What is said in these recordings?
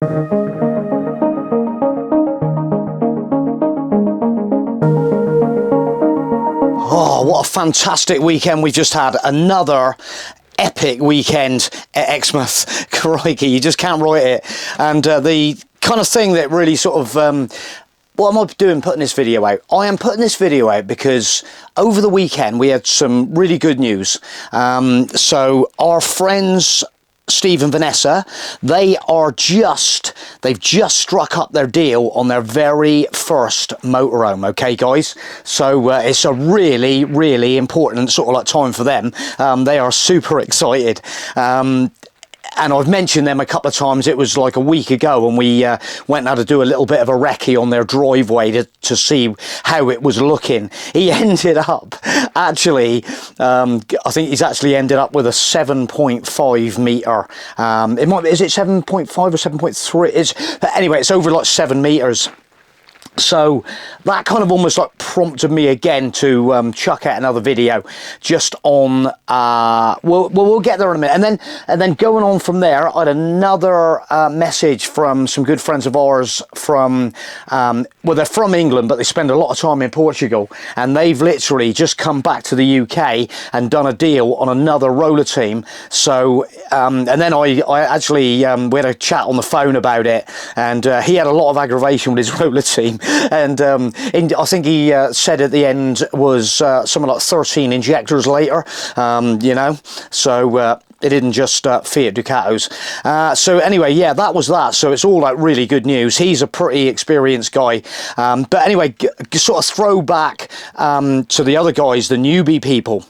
Oh, what a fantastic weekend we've just had. Another epic weekend at Exmouth. Crikey, you just can't write it. And the kind of thing that really sort of... what am I doing putting this video out? I am putting this video out because over the weekend we had some really good news. So our friends... Steve and Vanessa, they've just struck up their deal on their very first motorhome, okay guys? So it's a really, really important sort of like time for them. They are super excited. And I've mentioned them a couple of times. It was like a week ago when we went out to do a little bit of a recce on their driveway to see how it was looking. He ended up actually, I think he's actually ended up with a 7.5 metre. Is it 7.5 or 7.3? Anyway, it's over like 7 metres. So that kind of almost like prompted me again to chuck out another video just on we'll get there in a minute, and then going on from there, I had another message from some good friends of ours from well, they're from England but they spend a lot of time in Portugal, and they've literally just come back to the UK and done a deal on another roller team. So and then I actually we had a chat on the phone about it, and he had a lot of aggravation with his roller team. And I think he said at the end was something like 13 injectors later, you know, so it didn't just Fiat Ducatos. So anyway, yeah, that was that. So it's all like really good news. He's a pretty experienced guy. But anyway, sort of throw back to the other guys, the newbie people.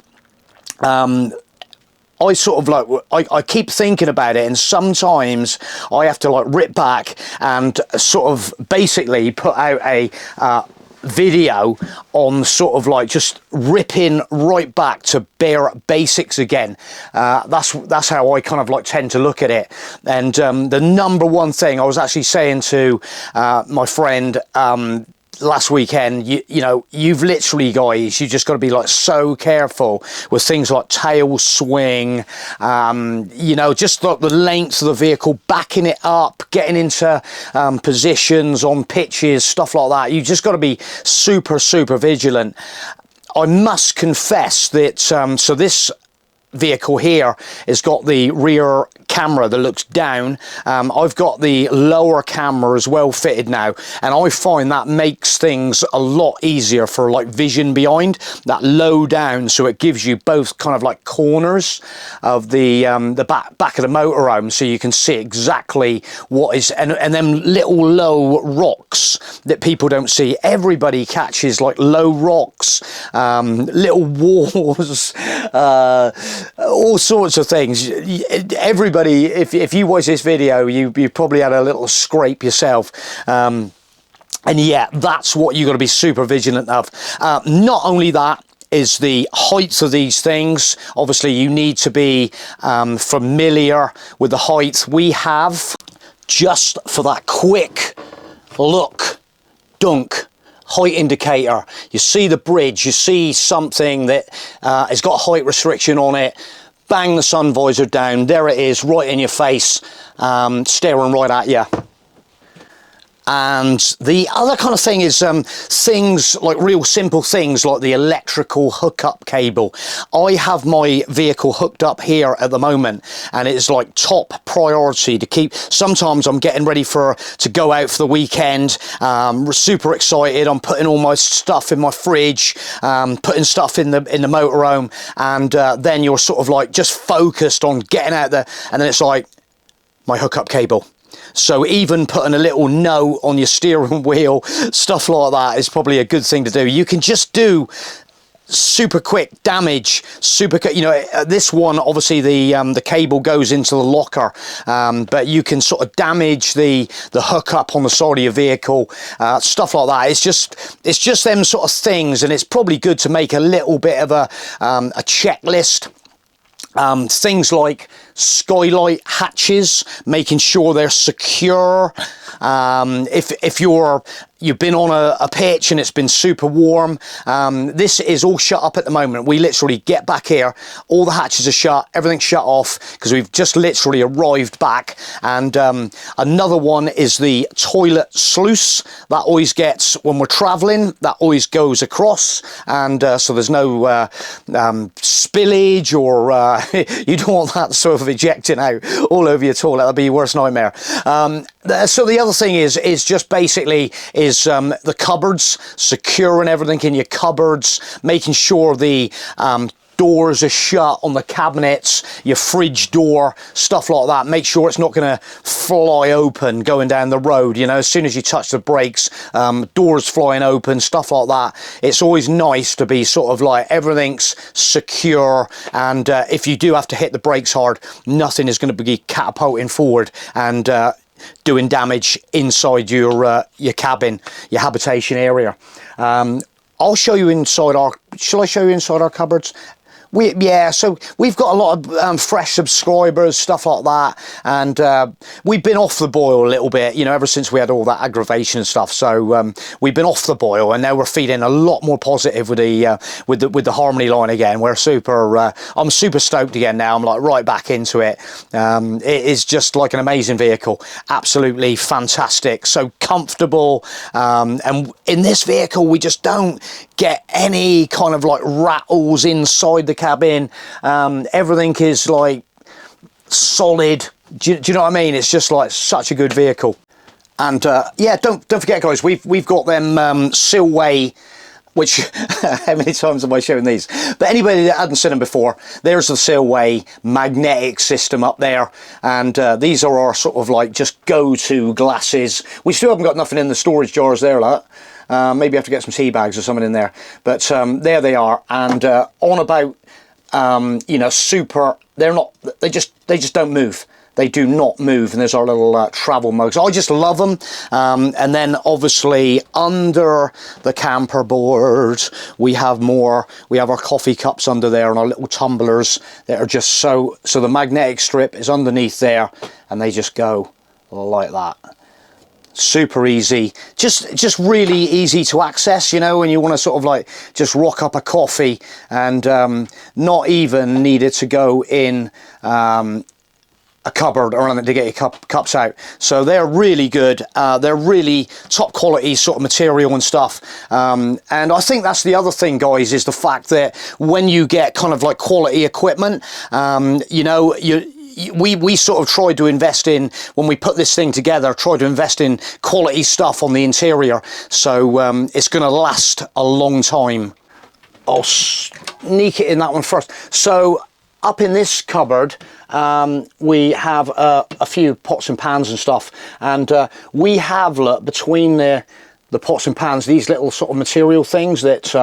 I sort of like, I keep thinking about it, and sometimes I have to like rip back and sort of basically put out a video on sort of like just ripping right back to bare basics again. That's how I kind of like tend to look at it. And the number one thing I was actually saying to my friend last weekend, you know, you've literally, guys, you just got to be like so careful with things like tail swing, you know, just like the length of the vehicle, backing it up, getting into positions on pitches, stuff like that. You just got to be super vigilant. I must confess that so this vehicle here has got the rear camera that looks down. I've got the lower camera as well fitted now, and I find that makes things a lot easier for like vision behind that low down, so it gives you both kind of like corners of the back of the motorhome, so you can see exactly what is, and them little low rocks that people don't see. Everybody catches like low rocks, little walls, all sorts of things. Everybody, if you watch this video, you probably had a little scrape yourself. And yeah, that's what you got to be super vigilant of. Not only that is the height of these things. Obviously, you need to be familiar with the height. We have, just for that quick look, dunk, height indicator. You see the bridge, you see something that has got height restriction on it. Bang the sun visor down, there it is, right in your face, staring right at you. And the other kind of thing is things like real simple things like the electrical hookup cable. I have my vehicle hooked up here at the moment, and it's like top priority to keep. Sometimes I'm getting ready to go out for the weekend, super excited. I'm putting all my stuff in my fridge, putting stuff in the motorhome, and then you're sort of like just focused on getting out there, and then it's like my hookup cable. So even putting a little note on your steering wheel, stuff like that, is probably a good thing to do. You can just do super quick damage, you know, this one, obviously the cable goes into the locker, but you can sort of damage the hookup on the side of your vehicle, stuff like that. It's just them sort of things, and it's probably good to make a little bit of a checklist. Things like skylight hatches, making sure they're secure. If you're you've been on a pitch and it's been super warm. This is all shut up at the moment. We literally get back here, all the hatches are shut, everything's shut off because we've just literally arrived back. And another one is the toilet sluice that always gets, when we're traveling, that always goes across, and so there's no spillage, or you don't want that sort of ejecting out all over your toilet. That'd be your worst nightmare. So the other thing is just basically the cupboards, securing everything in your cupboards, making sure the doors are shut on the cabinets, your fridge door, stuff like that. Make sure it's not going to fly open going down the road, you know, as soon as you touch the brakes, doors flying open, stuff like that. It's always nice to be sort of like everything's secure, and if you do have to hit the brakes hard, nothing is going to be catapulting forward and doing damage inside your cabin, your habitation area. I'll show you inside our, shall I show you inside our cupboards? Yeah, so we've got a lot of fresh subscribers, stuff like that, and we've been off the boil a little bit, you know, ever since we had all that aggravation and stuff. So we've been off the boil, and now we're feeling a lot more positive with the Harmony line again. We're super, I'm super stoked again now. I'm like right back into it. It is just like an amazing vehicle, absolutely fantastic, so comfortable, and in this vehicle we just don't get any kind of like rattles inside the cabin. Everything is like solid. Do you know what I mean? It's just like such a good vehicle. And yeah, don't forget, guys, we've got them Silway, which how many times am I showing these? But anybody that hadn't seen them before, there's the Silway magnetic system up there, and these are our sort of like just go-to glasses. We still haven't got nothing in the storage jars there, like. Maybe I have to get some tea bags or something in there, but there they are, and on about you know, super. They're not. They just don't move. They do not move. And there's our little travel mugs. I just love them. And then obviously under the camper board we have more. We have our coffee cups under there and our little tumblers that are just so. So the magnetic strip is underneath there, and they just go like that. Super easy, just really easy to access, you know, when you want to sort of like just rock up a coffee, and not even needed to go in a cupboard or anything to get your cups out. So they're really good. They're really top quality sort of material and stuff, and I think that's the other thing, guys, is the fact that when you get kind of like quality equipment, you know, we sort of tried to invest in, when we put this thing together, tried to invest in quality stuff on the interior, so it's going to last a long time. I'll sneak it in that one first. So up in this cupboard we have a few pots and pans and stuff, and we have, look, between the pots and pans, these little sort of material things that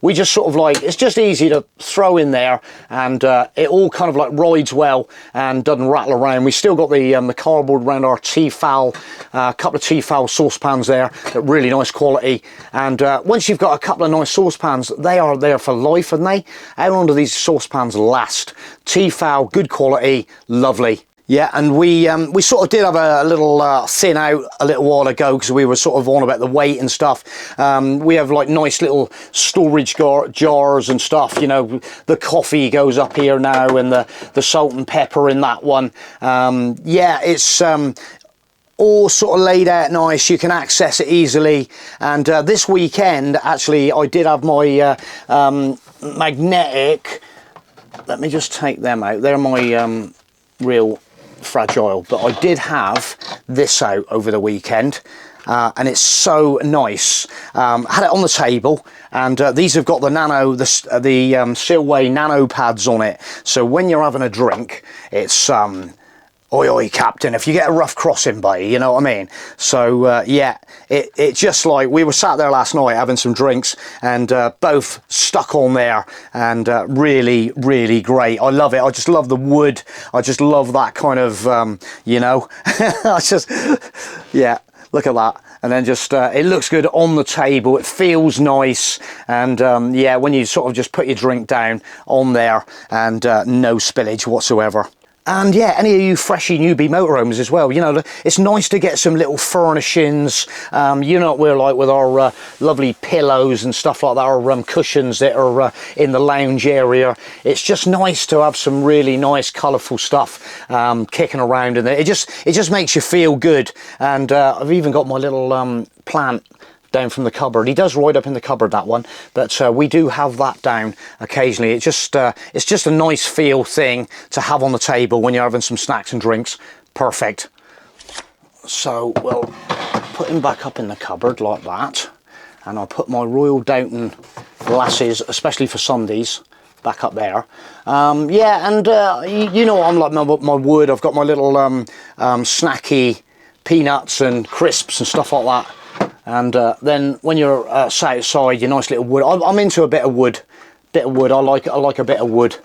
we just sort of like, it's just easy to throw in there, and it all kind of like rides well and doesn't rattle around. We still got the cardboard around our Tefal, a couple of Tefal saucepans there, that really nice quality, and once you've got a couple of nice saucepans, they are there for life, aren't they? How long do these saucepans last? Tefal, good quality, lovely. Yeah, and we sort of did have a little thin out a little while ago because we were sort of on about the weight and stuff. We have like nice little storage jars and stuff, you know. The coffee goes up here now, and the salt and pepper in that one. Yeah, it's all sort of laid out nice. You can access it easily. And this weekend, actually, I did have my magnetic. Let me just take them out. They're my real fragile, but I did have this out over the weekend, and it's so nice. Had it on the table, and these have got the Silway nano pads on it, so when you're having a drink, it's oi oi captain if you get a rough crossing, buddy, you know what I mean? So yeah, it just like, we were sat there last night having some drinks, and both stuck on there, and really great. I love it. I just love the wood. I just love that kind of you know, I just, yeah, look at that. And then just it looks good on the table, it feels nice, and yeah, when you sort of just put your drink down on there, and no spillage whatsoever. And yeah, any of you freshy newbie motorhomes as well, you know, it's nice to get some little furnishings. You know what we're like with our lovely pillows and stuff like that, our cushions that are in the lounge area. It's just nice to have some really nice colourful stuff kicking around in there. It just makes you feel good. And I've even got my little plant down from the cupboard. He does ride up in the cupboard, that one, but we do have that down occasionally. It's just a nice feel thing to have on the table when you're having some snacks and drinks. Perfect. So we'll put him back up in the cupboard like that, and I'll put my Royal Downton glasses, especially for Sundays, back up there. Yeah, and you know, I'm like my wood. I've got my little snacky peanuts and crisps and stuff like that. And then when you're sat outside, your nice little wood. I'm into a bit of wood. I like a bit of wood.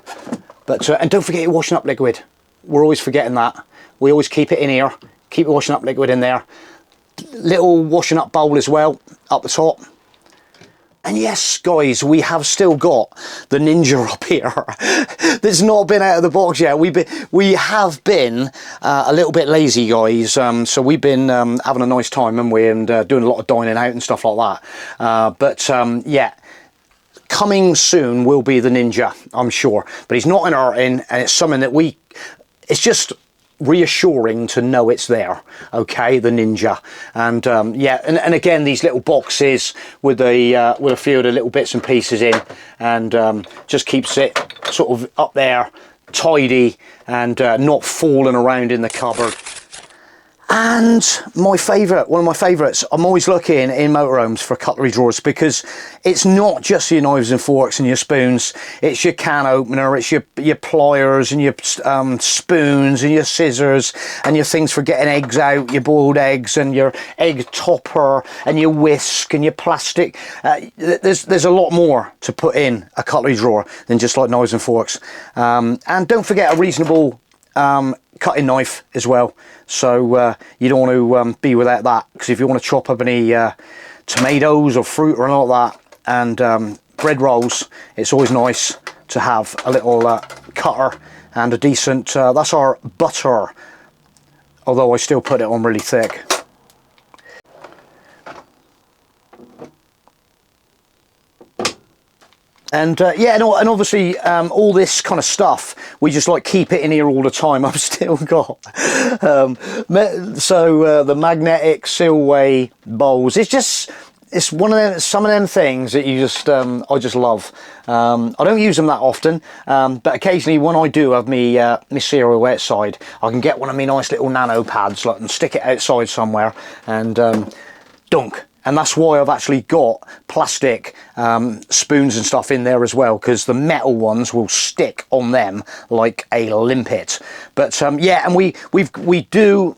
But and don't forget your washing up liquid. We're always forgetting that. We always keep it in here. Keep your washing up liquid in there. Little washing up bowl as well up the top. And yes, guys, we have still got the Ninja up here. That's not been out of the box yet. We have been a little bit lazy, guys. So we've been having a nice time, haven't we? And doing a lot of dining out and stuff like that. But yeah, coming soon will be the Ninja, I'm sure. But he's not in our in, and it's something that it's just reassuring to know it's there. Okay, the Ninja. And yeah, and again, these little boxes with a few of the little bits and pieces in, and just keeps it sort of up there tidy and not falling around in the cupboard. And one of my favourites, I'm always looking in motorhomes for cutlery drawers, because it's not just your knives and forks and your spoons, it's your can opener, it's your pliers and your spoons and your scissors and your things for getting eggs out, your boiled eggs and your egg topper and your whisk and your plastic. There's a lot more to put in a cutlery drawer than just like knives and forks. And don't forget a reasonable cutting knife as well. So you don't want to be without that, because if you want to chop up any tomatoes or fruit or anything like that, and bread rolls, it's always nice to have a little cutter and a decent, that's our butter, although I still put it on really thick. And yeah, and obviously all this kind of stuff, we just like keep it in here all the time. I've still got the magnetic Silway bowls. It's one of them, some of them things that you just I just love. I don't use them that often, but occasionally when I do have me cereal outside, I can get one of my nice little nano pads and stick it outside somewhere and dunk. And that's why I've actually got plastic spoons and stuff in there as well, because the metal ones will stick on them like a limpet. But yeah, and we do.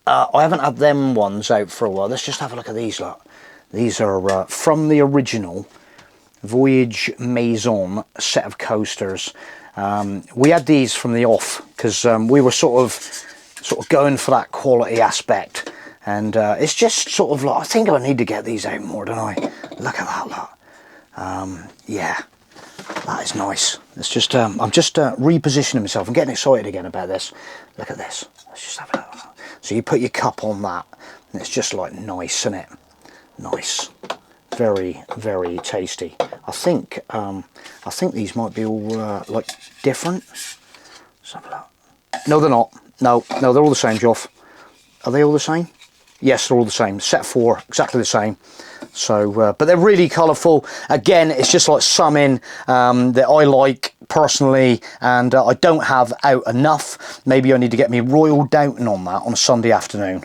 I haven't had them ones out for a while. Let's just have a look at these. Look, these are from the original Voyage Maison set of coasters. We had these from the off because we were sort of going for that quality aspect. And it's just sort of like, I think I need to get these out more, don't I? Look at that, look. Yeah, that is nice. It's just, I'm just repositioning myself. I'm getting excited again about this. Look at this. Let's just have a look. So you put your cup on that, and it's just like nice, isn't it? Nice. Very, very tasty. I think these might be all like different. Let's have a look. No, they're not. No, they're all the same, Jof. Are they all the same? Yes, they're all the same. Set 4, exactly the same. So, but they're really colourful. Again, it's just like something that I like personally, and I don't have out enough. Maybe I need to get me Royal Downton on that on a Sunday afternoon.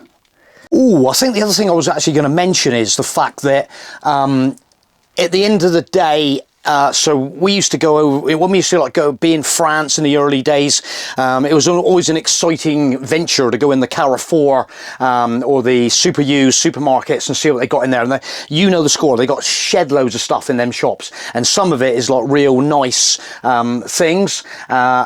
Oh, I think the other thing I was actually going to mention is the fact that at the end of the day, so we used to go over, when we used to be in France in the early days, it was always an exciting venture to go in the Carrefour or the Super U supermarkets and see what they got in there. And you know the score, they got shed loads of stuff in them shops, and some of it is like real nice things.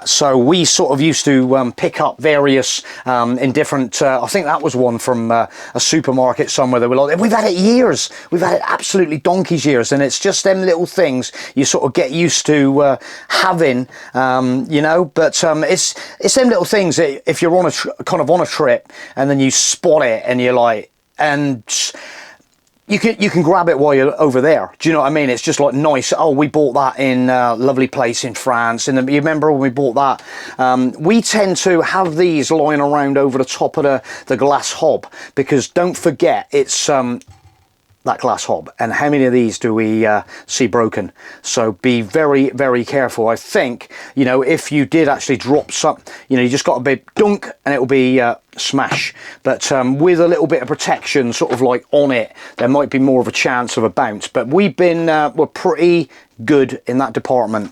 So we sort of used to pick up various in different, I think that was one from a supermarket somewhere. They were like, we've had it years, we've had it absolutely donkey's years, and it's just them little things you sort of get used to having, you know. But it's them little things that if you're on a kind of on a trip and then you spot it and you're like, and you can grab it while you're over there. Do you know what I mean? It's just like nice. Oh, we bought that in a lovely place in France. And you remember when we bought that? We tend to have these lying around over the top of the glass hob, because don't forget, it's that glass hob, and how many of these do we see broken? So be very, very careful. I think, you know, if you did actually drop some, you know, you just got a big dunk and it'll be smash. But with a little bit of protection sort of like on it, there might be more of a chance of a bounce. But we've been we're pretty good in that department.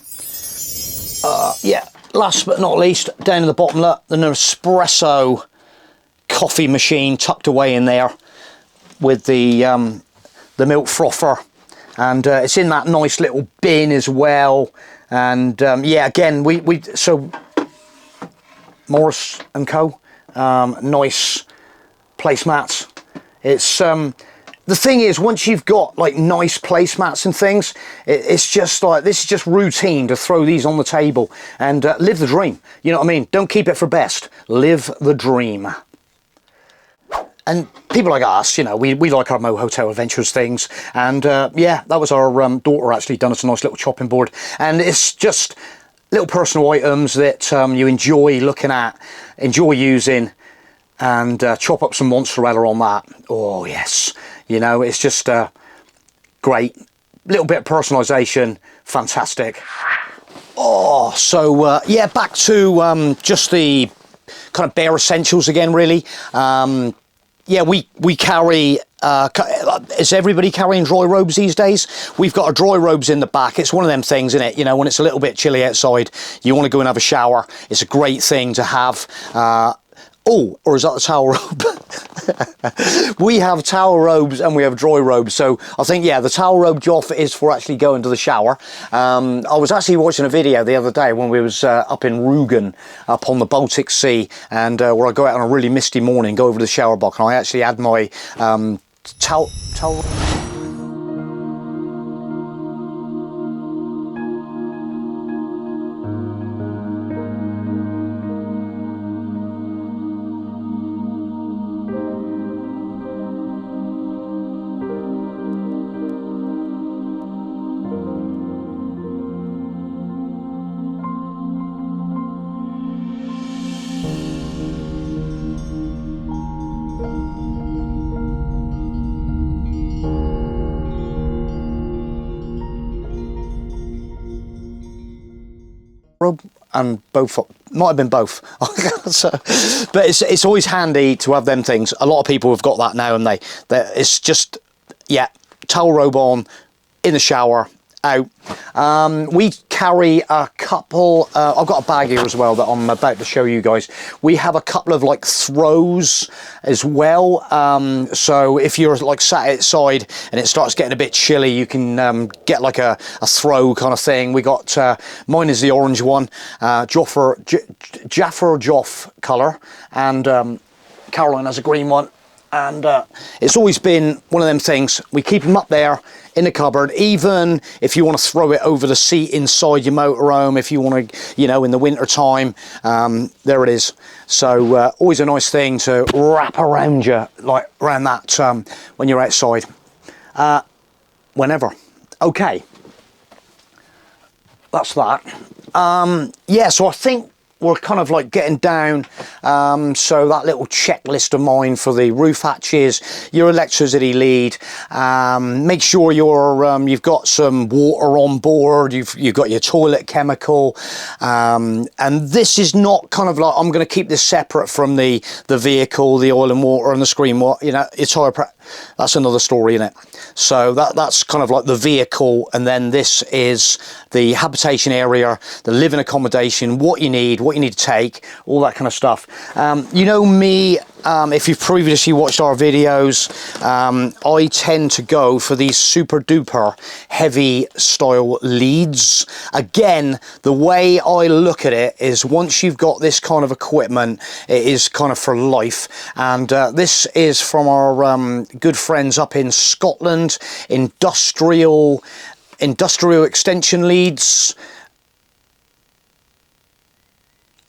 Yeah, last but not least, down in the bottom, look, the Nespresso coffee machine tucked away in there with the milk frother, and it's in that nice little bin as well. And yeah, again, so Morris and Co, nice placemats. It's the thing is, once you've got like nice placemats and things, it's just like, this is just routine to throw these on the table and live the dream. You know what I mean? Don't keep it for best, live the dream. And people like us, you know, we like our Mo Hotel Adventures things. And yeah, that was our daughter actually done us a nice little chopping board. And it's just little personal items that you enjoy looking at, enjoy using, and chop up some mozzarella on that. Oh yes, you know, it's just great. Little bit of personalisation, fantastic. Oh, so yeah, back to just the kind of bare essentials again, really. Yeah, we carry, is everybody carrying dry robes these days? We've got our dry robes in the back. It's one of them things, isn't it? You know, when it's a little bit chilly outside, you want to go and have a shower. It's a great thing to have. Oh, or is that the towel robe? We have towel robes and we have dry robes. So I think, yeah, the towel robe, Jof, is for actually going to the shower. I was actually watching a video the other day when we was up in Rügen, up on the Baltic Sea, and where I go out on a really misty morning, go over to the shower block, and I actually had my towel robe, and both, might have been both. So, but it's always handy to have them things. A lot of people have got that now, and it's just, yeah, towel robe on, in the shower, out. We carry a couple, I've got a bag here as well that I'm about to show you guys. We have a couple of like throws as well. So if you're like sat outside and it starts getting a bit chilly, you can get like a throw kind of thing. We got, mine is the orange one, Jaffa Jof colour, and Caroline has a green one. And it's always been one of them things. We keep them up there in the cupboard, even if you want to throw it over the seat inside your motorhome, if you want to, you know, in the winter time, there it is. So always a nice thing to wrap around you, like around that when you're outside, whenever. Okay, that's that. Yeah, so I think we're kind of like getting down, so that little checklist of mine for the roof hatches, your electricity lead, make sure you've got some water on board, you've got your toilet chemical, and this is not kind of like, I'm going to keep this separate from the vehicle, the oil and water and the screen, you know, your tyre prep. That's another story, isn't it? So that's kind of like the vehicle, and then this is the habitation area, the living accommodation, what you need to take, all that kind of stuff. You know me, if you've previously watched our videos, I tend to go for these super duper heavy style leads. Again, the way I look at it is, once you've got this kind of equipment, it is kind of for life. And this is from our good friends up in Scotland, Industrial industrial extension leads.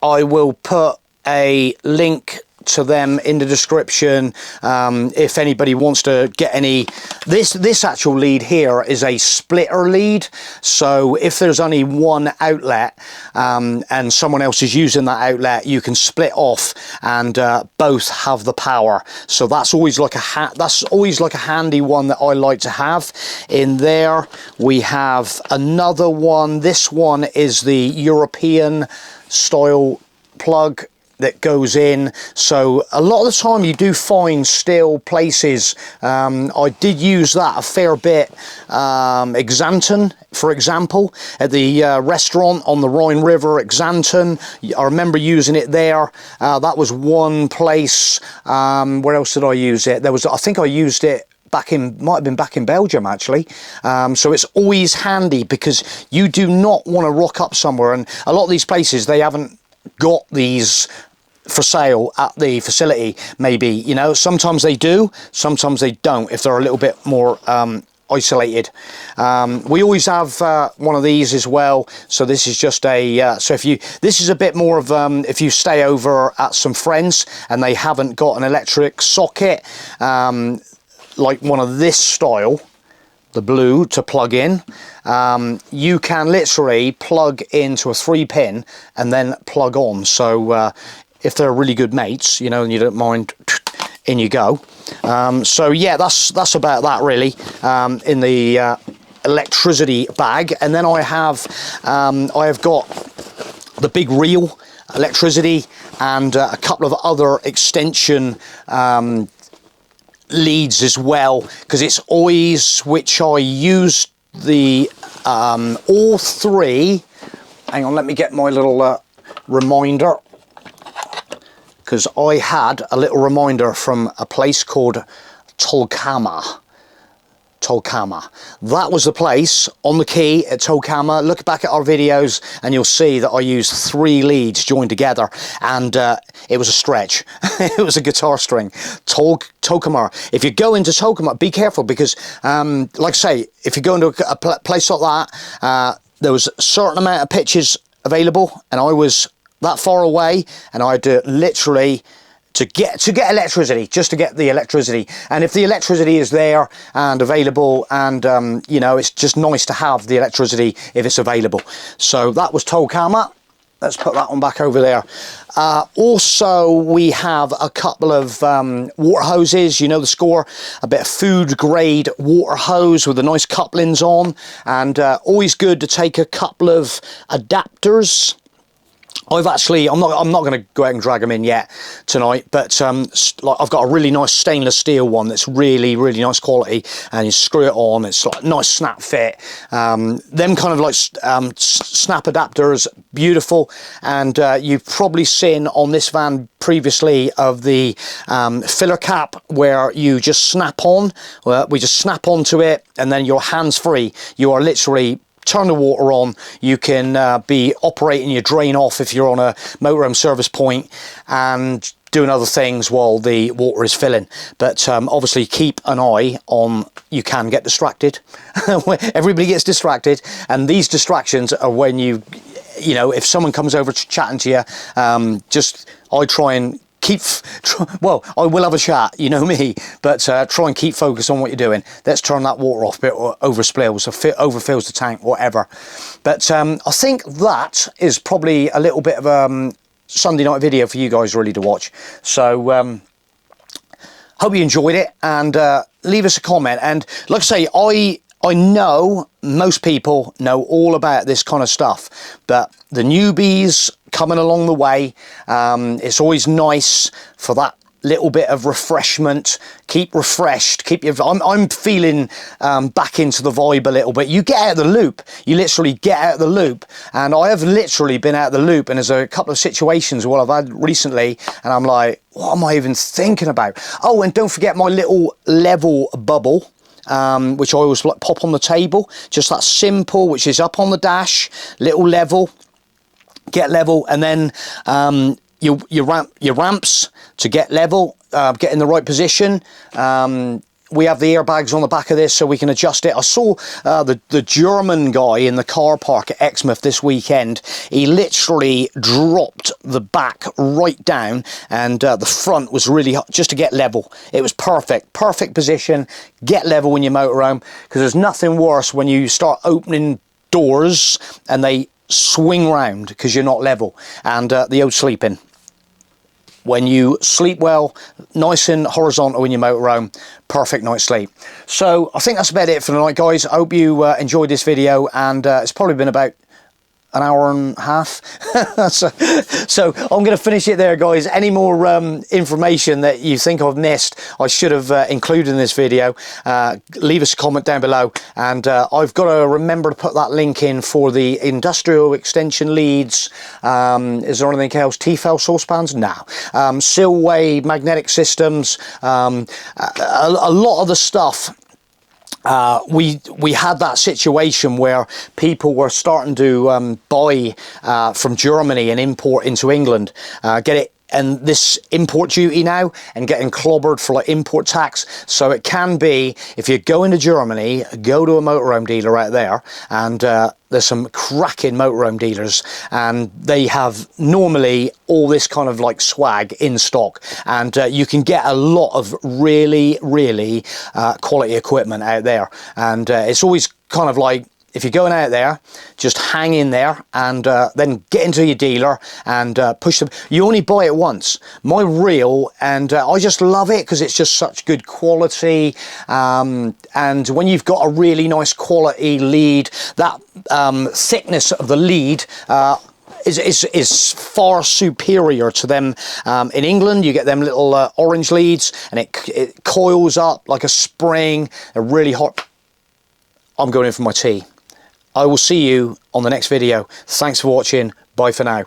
I will put a link to them in the description if anybody wants to get any. This actual lead here is a splitter lead, so if there's only one outlet and someone else is using that outlet, you can split off and both have the power. So that's always like a handy one that I like to have. In there we have another one. This one is the European style plug that goes in. So a lot of the time you do find steel places. I did use that a fair bit. Xanten, for example, at the restaurant on the Rhine River at Xanten, I remember using it there. That was one place. Where else did I use it? I think I used it might have been back in Belgium actually. So it's always handy because you do not want to rock up somewhere, and a lot of these places, they haven't got these for sale at the facility. Maybe, you know, sometimes they do, sometimes they don't, if they're a little bit more isolated. We always have one of these as well. So this is just a this is a bit more of if you stay over at some friends and they haven't got an electric socket, like one of this style, the blue, to plug in, you can literally plug into a 3-pin and then plug on. So if they're really good mates, you know, and you don't mind, in you go. So yeah, that's about that really, in the electricity bag. And then I have got the big reel electricity and a couple of other extension leads as well, because it's always, which I use the all three. Hang on, let me get my little reminder, because I had a little reminder from a place called Tolkama. That was the place on the quay at Tolkama. Look back at our videos and you'll see that I used 3 leads joined together, and it was a stretch. It was a guitar string. Tolkama. If you go into Tolkama, be careful, because like I say, if you go into a place like that, there was a certain amount of pitches available, and I was that far away, and I had to literally to get electricity, just to get the electricity. And if the electricity is there and available, and you know, it's just nice to have the electricity if it's available. So that was Tolkama. Let's put that one back over there. Also, we have a couple of water hoses, you know the score, a bit of food grade water hose with the nice couplings on, and always good to take a couple of adapters. I'm not going to go out and drag them in yet tonight, but I've got a really nice stainless steel one that's really, really nice quality, and you screw it on, it's like a nice snap fit. Them kind of like snap adapters, beautiful. And you've probably seen on this van previously of the filler cap, where you just snap on. We just snap onto it, and then you're hands free. You are literally turn the water on. You can be operating your drain off if you're on a motorhome service point, and doing other things while the water is filling. But obviously keep an eye on, you can get distracted. Everybody gets distracted, and these distractions are when you know, if someone comes over chatting to you, I try and well, I will have a chat, you know me, but try and keep focused on what you're doing. Let's turn that water off a bit, or overspills, or overfills the tank, whatever. But I think that is probably a little bit of a Sunday night video for you guys really to watch. So hope you enjoyed it, and leave us a comment. And like I say, I know most people know all about this kind of stuff, but the newbies coming along the way, it's always nice for that little bit of refreshment. Keep refreshed, I'm feeling back into the vibe a little bit. You get out of the loop, you literally get out of the loop, and I have literally been out of the loop, and there's a couple of situations I've had recently, and I'm like, what am I even thinking about? Oh, and don't forget my little level bubble, which I always like pop on the table, just that simple, which is up on the dash, little level, get level, and then your ramps to get level, get in the right position. we have the airbags on the back of this so we can adjust it. I saw the German guy in the car park at Exmouth this weekend. He literally dropped the back right down, and the front was really hot just to get level. It was perfect position, get level in your motorhome, because there's nothing worse when you start opening doors and they swing round because you're not level. And the old sleeping. When you sleep well, nice and horizontal in your motorhome, perfect night's sleep. So I think that's about it for tonight, guys. I hope you enjoyed this video, and it's probably been about an hour and a half. so I'm going to finish it there, guys. Any more information that you think I've missed, I should have included in this video, leave us a comment down below. And I've got to remember to put that link in for the industrial extension leads. Is there anything else? T-fell saucepans? No. Silway magnetic systems. A lot of the stuff. We had that situation where people were starting to buy from Germany and import into England, get it, and this import duty now, and getting clobbered for like import tax. So it can be, if you're going to Germany, go to a motorhome dealer out there, and there's some cracking motorhome dealers, and they have normally all this kind of like swag in stock, and you can get a lot of really quality equipment out there. And it's always kind of like, if you're going out there, just hang in there, and then get into your dealer and push them. You only buy it once. My reel, and I just love it because it's just such good quality. And when you've got a really nice quality lead, that thickness of the lead is far superior to them. In England, you get them little orange leads, and it coils up like a spring. They're really hot. I'm going in for my tea. I will see you on the next video. Thanks for watching. Bye for now.